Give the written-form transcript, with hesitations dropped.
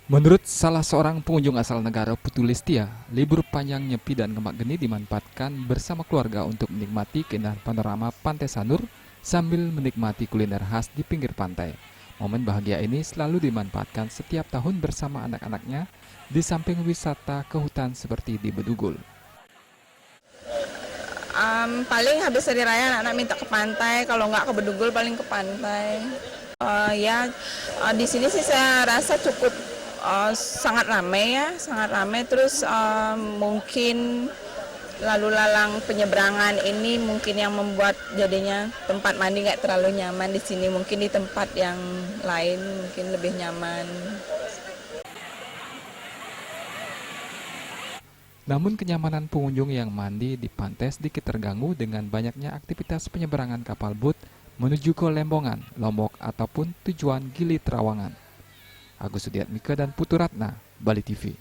Menurut salah seorang pengunjung asal negara Putulistia, libur panjang Nyepi dan Kemak Geni dimanfaatkan bersama keluarga untuk menikmati keindahan panorama Pantai Sanur sambil menikmati kuliner khas di pinggir pantai. Momen bahagia ini selalu dimanfaatkan setiap tahun bersama anak-anaknya di samping wisata ke hutan seperti di Bedugul. Paling habis hari raya anak-anak minta ke pantai, kalau nggak ke Bedugul paling ke pantai. Di sini sih saya rasa cukup sangat ramai ya, sangat ramai. Terus mungkin lalu lalang penyeberangan ini mungkin yang membuat jadinya tempat mandi nggak terlalu nyaman di sini. Mungkin di tempat yang lain mungkin lebih nyaman. Namun kenyamanan pengunjung yang mandi di pantai sedikit terganggu dengan banyaknya aktivitas penyeberangan kapal boat menuju ke Lembongan, Lombok ataupun tujuan Gili Trawangan. Agus Sudiatmika dan Putu Ratna, Bali TV.